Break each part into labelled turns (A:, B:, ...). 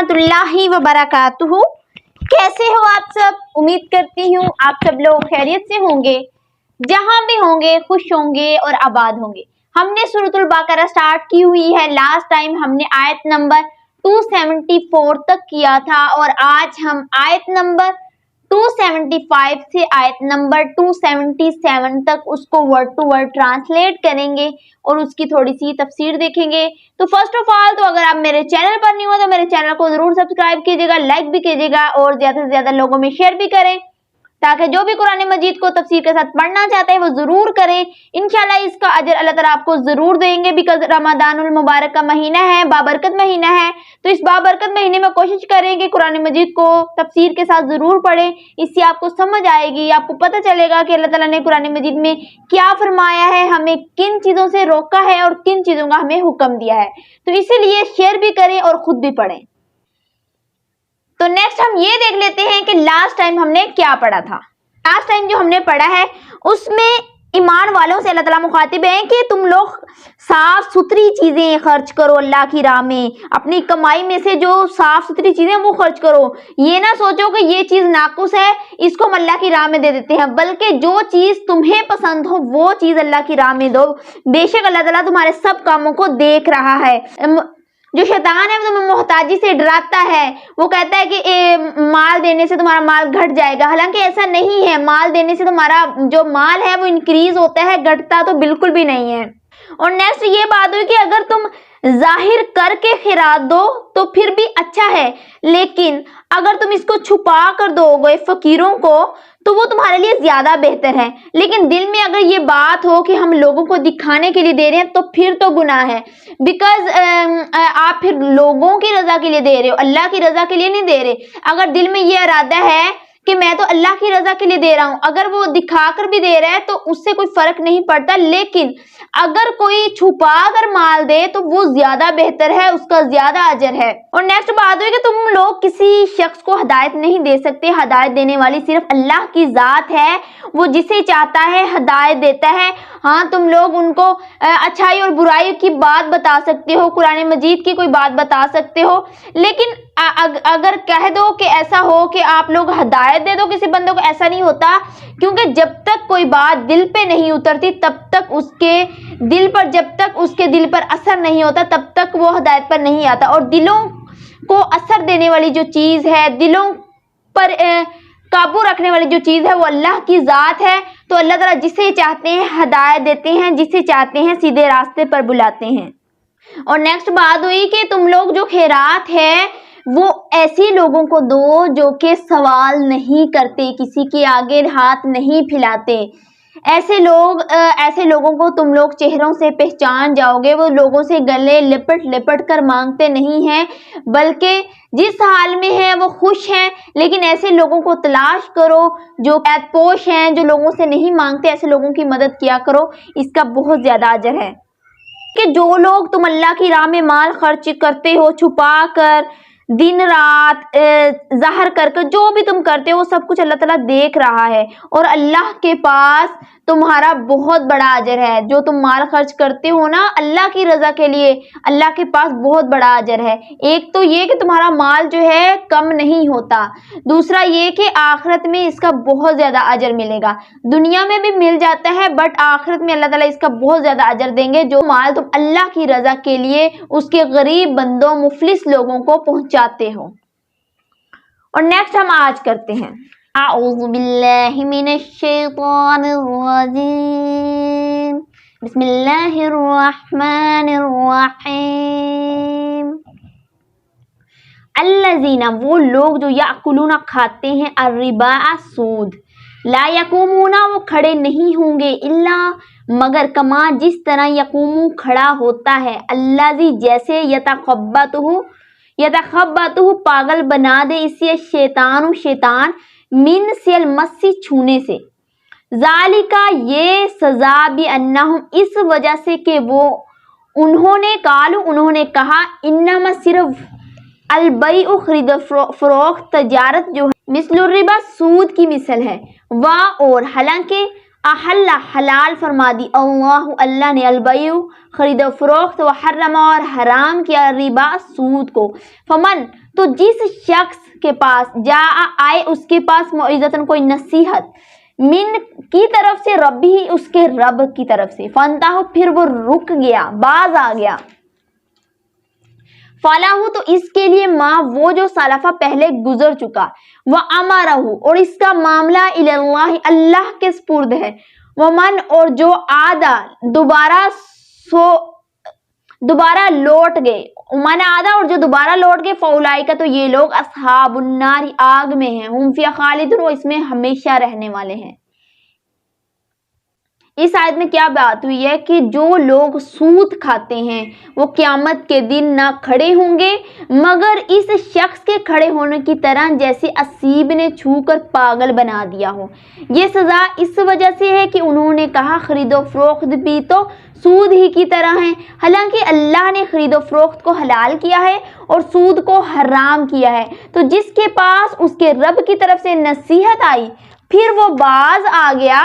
A: रहमतुल्लाहि व बरकातुहू। कैसे हो आप सब? उम्मीद करती हूँ आप सब लोग खैरियत से होंगे, जहाँ भी होंगे खुश होंगे और आबाद होंगे। हमने सूरतुल बकरा स्टार्ट की हुई है। लास्ट टाइम हमने आयत नंबर 274 तक किया था और आज हम आयत नंबर 275 से आयत नंबर 277 तक उसको वर्ड टू वर्ड ट्रांसलेट करेंगे और उसकी थोड़ी सी तफसीर देखेंगे। तो फर्स्ट ऑफ ऑल तो अगर आप मेरे चैनल पर नहीं हो तो मेरे चैनल को जरूर सब्सक्राइब कीजिएगा, लाइक भी कीजिएगा और ज्यादा से ज्यादा लोगों में शेयर भी करें, ताकि जो भी कुरान मजीद को तफसीर के साथ पढ़ना चाहते हैं वो जरूर करें। इंशाल्लाह इसका अजर अल्लाह ताला आपको जरूर देंगे। बिकॉज रमजानुल मुबारक का महीना है, बाबरकत महीना है, तो इस बाबरकत महीने में कोशिश करें कि कुरान मजीद को तफसीर के साथ जरूर पढ़ें। इससे आपको समझ आएगी, आपको पता चलेगा कि अल्लाह ताला ने कुरान मजीद में क्या फरमाया है, हमें किन चीजों से रोका है और किन चीजों का हमें हुक्म दिया है। तो इसीलिए शेयर भी करें और खुद भी पढ़ें। तो नेक्स्ट हम ये देख लेते हैं कि लास्ट टाइम हमने क्या पढ़ा था। लास्ट टाइम जो हमने पढ़ा है उसमें ईमान वालों से अल्लाह ताला मुखातिब है कि तुम लोग साफ सुथरी चीजें खर्च करो अल्लाह की राह में, अपनी कमाई में से जो साफ सुथरी चीजें वो खर्च करो। ये ना सोचो कि ये चीज नाकुस है इसको हम अल्लाह की राह में दे देते हैं, बल्कि जो चीज तुम्हें पसंद हो वो चीज अल्लाह की राह में दो। बेशक अल्लाह ताला तुम्हारे सब कामों को देख रहा है। जो शैतान है वो तुम्हें मोहताजी से डराता है, वो कहता है कि माल देने से तुम्हारा माल घट जाएगा, हालांकि ऐसा नहीं है। माल देने से तुम्हारा जो माल है वो इंक्रीज होता है, घटता तो बिल्कुल भी नहीं है। और नेक्स्ट ये बात हुई कि अगर तुम जाहिर करके खिरात दो तो फिर भी अच्छा है, लेकिन अगर तुम इसको छुपा कर दोगे फकीरों को तो वो तुम्हारे लिए ज्यादा बेहतर है। लेकिन दिल में अगर ये बात हो कि हम लोगों को दिखाने के लिए दे रहे हैं तो फिर तो गुनाह है। बिकॉज आप फिर लोगों की रजा के लिए दे रहे हो, अल्लाह की रजा के लिए नहीं दे रहे। अगर दिल में ये इरादा है कि मैं तो अल्लाह की रजा के लिए दे रहा हूं, अगर वो दिखा कर भी दे रहा है तो उससे कोई फर्क नहीं पड़ता। लेकिन अगर कोई छुपा कर माल दे तो वो ज्यादा बेहतर है, उसका ज्यादा अजर है। और नेक्स्ट बात हुई कि तुम लोग किसी शख्स को हदायत नहीं दे सकते, हदायत देने वाली सिर्फ अल्लाह की जात है, वो जिसे चाहता है हदायत देता है। हाँ, तुम लोग उनको अच्छाई और बुराई की बात बता सकते हो, कुरान मजीद की कोई बात बता सकते हो, लेकिन अगर कह दो कि ऐसा हो कि आप लोग हदायत दे दो किसी बंदे को, ऐसा नहीं होता। क्योंकि जब तक कोई बात दिल पे नहीं उतरती तब तक उसके दिल पर, जब तक उसके दिल पर असर नहीं होता तब तक वो हदायत पर नहीं आता। और दिलों को असर देने वाली जो चीज है, दिलों पर काबू रखने वाली जो चीज है वो अल्लाह की जात है। तो अल्लाह ताला जिसे चाहते हैं हदायत देते हैं, जिसे चाहते हैं सीधे रास्ते पर बुलाते हैं। और नेक्स्ट बात हुई कि तुम लोग जो खैरात है वो ऐसे लोगों को दो जो कि सवाल नहीं करते, किसी के आगे हाथ नहीं फैलाते। ऐसे लोगों को तुम लोग चेहरों से पहचान जाओगे। वो लोगों से गले लिपट लिपट कर मांगते नहीं हैं, बल्कि जिस हाल में है वो खुश हैं। लेकिन ऐसे लोगों को तलाश करो जो पोश हैं, जो लोगों से नहीं मांगते, ऐसे लोगों की मदद किया करो, इसका बहुत ज्यादा अजर है। कि जो लोग तुम अल्लाह की राह में माल खर्च करते हो, छुपा कर, दिन रात जाहिर कर जो भी तुम करते हो वो सब कुछ अल्लाह ताला देख रहा है और अल्लाह के पास तुम्हारा बहुत बड़ा अजर है। जो तुम माल खर्च करते हो ना अल्लाह की रजा के लिए, अल्लाह के पास बहुत बड़ा अजर है। एक तो ये कि तुम्हारा माल जो है कम नहीं होता, दूसरा ये कि आखिरत में इसका बहुत ज्यादा अजर मिलेगा। दुनिया में भी मिल जाता है बट आखिरत में अल्लाह ताला इसका बहुत ज्यादा अजर देंगे, जो माल तुम अल्लाह की रजा के लिए उसके गरीब बंदों, मुफलिस लोगों को पहुंचाते हो। और नेक्स्ट हम आज करते हैं आऊज़ु बिल्लाहि मिनश शैतानिर रजीम, बिस्मिल्लाहिर रहमानिर रहीम। अल्लज़ीना, वो लोग जो याकुलूना खाते हैं, अर्रिबा सूद, ला यकूमूना, वो खड़े नहीं होंगे, इल्ला मगर, कमा जिस तरह यकूमू खड़ा होता है, अल्लाज़ी जैसे, यतखब्बतुहु पागल बना दे इसे शैतानु शैतान, मिन सियल मस्सी छूने से। जालिका ये सजा भी अन्नहुम, इस वजह से कि वो उन्होंने कहा, इन्नमा सिर्फ अलबैउ खरीद फरोख्त तजारत जो है, मिसलुर रिबा सूद की मिसल है, वाह और हालांकि अहल्ला हलाल फरमा दी अल्लाह, अल्लाह ने अलबैउ खरीद फरोख्त व हर्रमा और हराम किया रिबा सूद को। फमन तो जिस शख्स के पास जा आए उसके पास मौइज़तन कोई नसीहत मिन की तरफ से, रब्बी ही उसके रब की तरफ से, फंताहु फिर वो रुक गया, बाज आ गया, फलाहू तो इसके लिए माँ वो जो सलाफा पहले गुजर चुका, वह अमरहू और इसका मामला इल्लाह अल्लाह के स्पुर्द है, वमन और जो आदा दोबारा लौट गए, मन आदा और जो दोबारा लौट गए, फौलाई का तो ये लोग अस्हाबुन्नार आग में हैं, हुम फिया खालिदून वो इसमें हमेशा रहने वाले हैं। इस आयत में क्या बात हुई है कि जो लोग सूद खाते हैं वो क़यामत के दिन ना खड़े होंगे मगर इस शख्स के खड़े होने की तरह जैसे असीब ने छू कर पागल बना दिया हो। ये सज़ा इस वजह से है कि उन्होंने कहा खरीदो फरोख्त भी तो सूद ही की तरह है, हालांकि अल्लाह ने खरीदो फरोख्त को हलाल किया है और सूद को हराम किया है। तो जिसके पास उसके रब की तरफ से नसीहत आई फिर वो बाज आ गया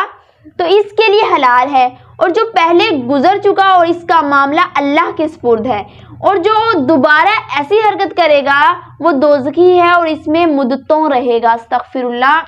A: तो इसके लिए हलाल है, और जो पहले गुजर चुका और इसका मामला अल्लाह के स्पुर्द है, और जो दोबारा ऐसी हरकत करेगा वो दोज़खी है और इसमें मुद्दतों रहेगा। अस्तगफिरुल्लाह।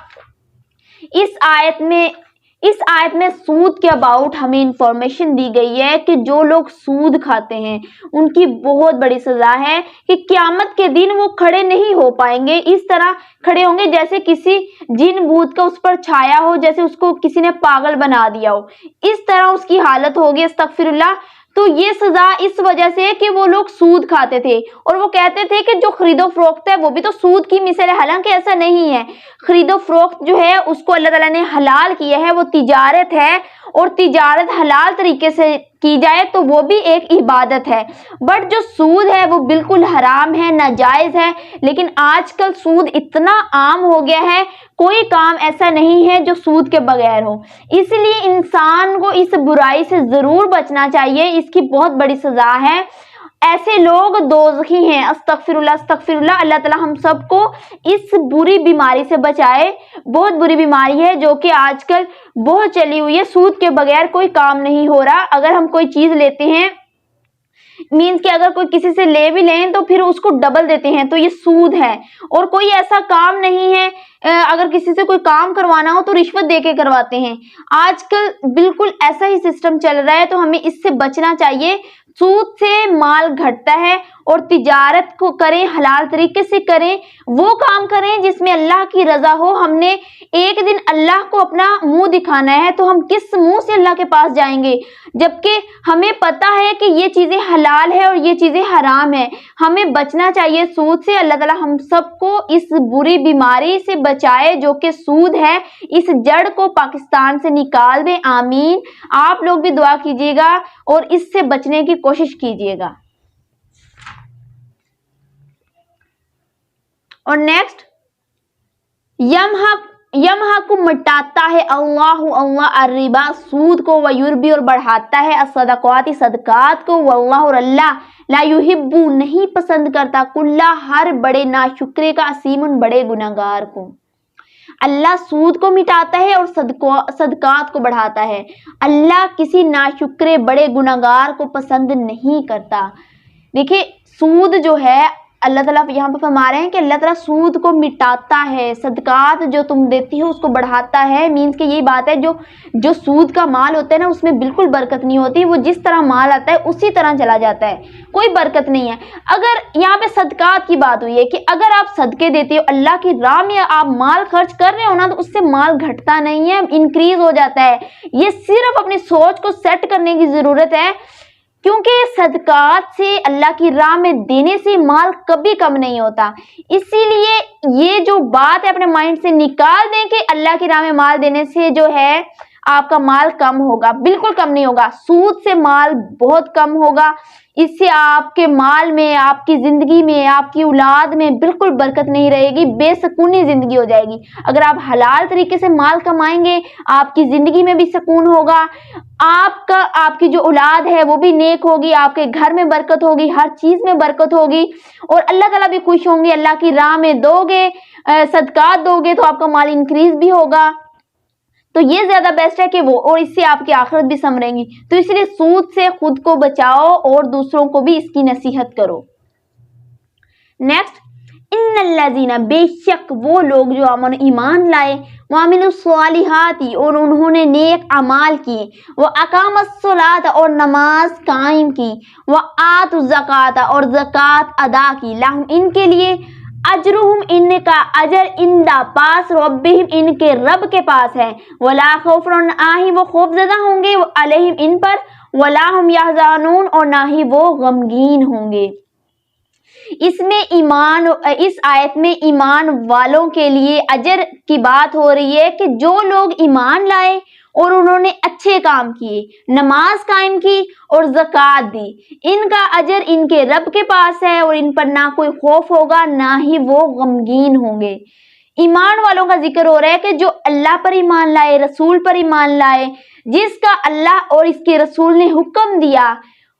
A: इस आयत में सूद के अबाउट हमें इंफॉर्मेशन दी गई है कि जो लोग सूद खाते हैं उनकी बहुत बड़ी सज़ा है कि क़यामत के दिन वो खड़े नहीं हो पाएंगे, इस तरह खड़े होंगे जैसे किसी जिन भूत का उस पर छाया हो, जैसे उसको किसी ने पागल बना दिया हो, इस तरह उसकी हालत होगी। अस्तगफिरुल्लाह। तो ये सज़ा इस वजह से कि वो लोग सूद खाते थे और वो कहते थे कि जो खरीदो फरोख्त है वो भी तो सूद की मिसल है, हालांकि ऐसा नहीं है। खरीदो फरोख्त जो है उसको अल्लाह ताला ने हलाल किया है, वो तिजारत है और तिजारत हलाल तरीके से की जाए तो वो भी एक इबादत है, बट जो सूद है वो बिल्कुल हराम है, नाजायज़ है। लेकिन आजकल सूद इतना आम हो गया है, कोई काम ऐसा नहीं है जो सूद के बगैर हो, इसलिए इंसान को इस बुराई से ज़रूर बचना चाहिए, इसकी बहुत बड़ी सज़ा है। ऐसे लोग दोज़खी हैं। अस्तगफिरुल्लाह अस्तगफिरुल्लाह। अल्लाह ताला हम सबको इस बुरी बीमारी से बचाए। बहुत बुरी बीमारी है जो कि आजकल बहुत चली हुई है, सूद के बगैर कोई काम नहीं हो रहा। अगर हम कोई चीज़ लेते हैं मीन्स कि अगर कोई किसी से ले भी लें तो फिर उसको डबल देते हैं, तो ये सूद है। और कोई ऐसा काम नहीं है, अगर किसी से कोई काम करवाना हो तो रिश्वत दे के करवाते हैं। आजकल बिल्कुल ऐसा ही सिस्टम चल रहा है, तो हमें इससे बचना चाहिए। सूद से माल घटता है और तिजारत को करें, हलाल तरीके से करें, वो काम करें जिसमें अल्लाह की रजा हो। हमने एक दिन अल्लाह को अपना मुंह दिखाना है तो हम किस मुंह से अल्लाह के पास जाएंगे, जबकि हमें पता है कि ये चीज़ें हलाल है और ये चीज़ें हराम है। हमें बचना चाहिए सूद से। अल्लाह ताला हम सबको इस बुरी बीमारी से बचाए जो कि सूद है, इस जड़ को पाकिस्तान से निकाल दे। आमीन। आप लोग भी दुआ कीजिएगा और इससे बचने की कोशिश कीजिएगा। और नेक्स्ट, यमहा को मिटाता है अल्लाह अर्रिबा, सूद को, वयुर्बी और बढ़ाता है असदक़ाती सदकात को, वल्लाह और अल्लाह ला युहिब्बु नहीं पसंद करता कुल्ला हर बड़े नाशुक्रे का, असीमुन बड़े गुनाहगार को। अल्लाह सूद को मिटाता है और सदकात को बढ़ाता है। अल्लाह किसी नाशुक्रे बड़े गुनाहगार को पसंद नहीं करता। देखिए सूद जो है अल्लाह ताला यहाँ पर फरमा रहे हैं कि अल्लाह ताला सूद को मिटाता है, सदकात जो तुम देती हो उसको बढ़ाता है। मीन्स कि यही बात है, जो सूद का माल होता है ना उसमें बिल्कुल बरकत नहीं होती, वो जिस तरह माल आता है उसी तरह चला जाता है, कोई बरकत नहीं है। अगर यहाँ पे सदकात की बात हुई है कि अगर आप सदके देते हो, अल्लाह की राह में आप माल खर्च कर रहे हो ना, तो उससे माल घटता नहीं है, इंक्रीज हो जाता है। ये सिर्फ अपनी सोच को सेट करने की ज़रूरत है, क्योंकि सदकात से, अल्लाह की राह में देने से माल कभी कम नहीं होता। इसीलिए ये जो बात है अपने माइंड से निकाल दें कि अल्लाह की राह में माल देने से जो है आपका माल कम होगा, बिल्कुल कम नहीं होगा। सूद से माल बहुत कम होगा, इससे आपके माल में, आपकी ज़िंदगी में, आपकी औलाद में बिल्कुल बरकत नहीं रहेगी, बेसुकूनी ज़िंदगी हो जाएगी। अगर आप हलाल तरीके से माल कमाएंगे आपकी ज़िंदगी में भी सुकून होगा, आपकी जो औलाद है वो भी नेक होगी, आपके घर में बरकत होगी, हर चीज़ में बरकत होगी और अल्लाह ताला भी खुश होंगे। अल्लाह की राह में दोगे, सदकात दोगे तो आपका माल इंक्रीज भी होगा, तो ये ज्यादा बेस्ट है कि वो, और इससे आपकी आखिरत भी संवरेगी। तो इसलिए सूद से खुद को बचाओ और दूसरों को भी इसकी नसीहत करो। नेक्स्ट, ان الذین بے شک وہ لوگ جو امن ایمان لائے، وعملوا الصالحات اور انہوں نے نیک اعمال کیے، واقاموا الصلاۃ اور نماز قائم کی، وآتوا الزکوٰۃ اور زکوٰۃ ادا کی، لہم ان کے لیے اجرہم ان کا اجر عند پاس ربہم ان کے رب کے پاس ہے، ولا خوف نہ ہی وہ خوف زدہ ہوں گے علیہم ان پر، ولا ہم یحزنون اور نہ ہی وہ غمگین ہوں گے۔ اس آیت میں ایمان والوں کے لیے اجر کی بات ہو رہی ہے کہ جو لوگ ایمان لائے اور انہوں نے اچھے کام کیے، نماز قائم کی اور زکوٰۃ دی، ان کا اجر ان کے رب کے پاس ہے اور ان پر نہ کوئی خوف ہوگا نہ ہی وہ غمگین ہوں گے۔ ایمان والوں کا ذکر ہو رہا ہے کہ جو اللہ پر ایمان لائے، رسول پر ایمان لائے، جس کا اللہ اور اس کے رسول نے حکم دیا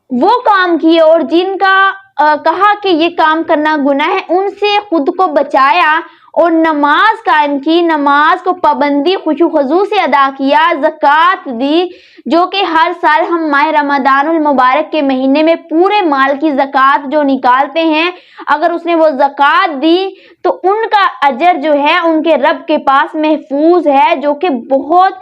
A: وہ کام کیے، اور جن کا کہا کہ یہ کام کرنا گناہ ہے ان سے خود کو بچایا اور نماز قائم کی، نماز کو پابندی خشوع و خضوع سے ادا کیا، زکوٰۃ دی جو کہ ہر سال ہم ماہ رمضان المبارک کے مہینے میں پورے مال کی زکوٰۃ جو نکالتے ہیں، اگر اس نے وہ زکوٰۃ دی تو ان کا اجر جو ہے ان کے رب کے پاس محفوظ ہے، جو کہ بہت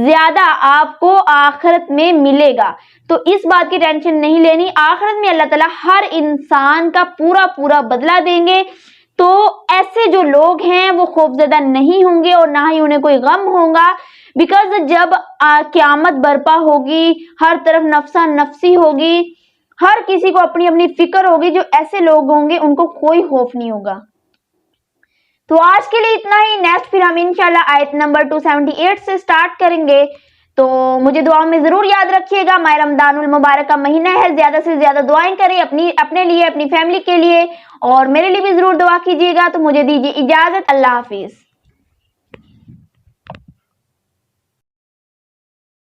A: زیادہ آپ کو آخرت میں ملے گا۔ تو اس بات کی ٹینشن نہیں لینی، آخرت میں اللہ تعالیٰ ہر انسان کا پورا بدلہ دیں گے۔ تو ایسے جو لوگ ہیں وہ خوف زدہ نہیں ہوں گے اور نہ ہی انہیں کوئی غم ہوگا، بیکاز جب قیامت برپا ہوگی، ہر طرف نفسا نفسی ہوگی، ہر کسی کو اپنی اپنی فکر ہوگی، جو ایسے لوگ ہوں گے ان کو کوئی خوف نہیں ہوگا۔ تو آج کے لیے اتنا ہی، نیکسٹ پھر ہم انشاءاللہ آیت نمبر 278 سے سٹارٹ کریں گے۔ تو مجھے دعاؤں میں ضرور یاد رکھیے گا، ماہ رمضان المبارک کا مہینہ ہے، زیادہ سے زیادہ دعائیں کریں اپنے لیے، اپنی فیملی کے لیے، اور میرے لیے بھی ضرور دعا کیجیے گا۔ تو مجھے دیجیے اجازت، اللہ حافظ۔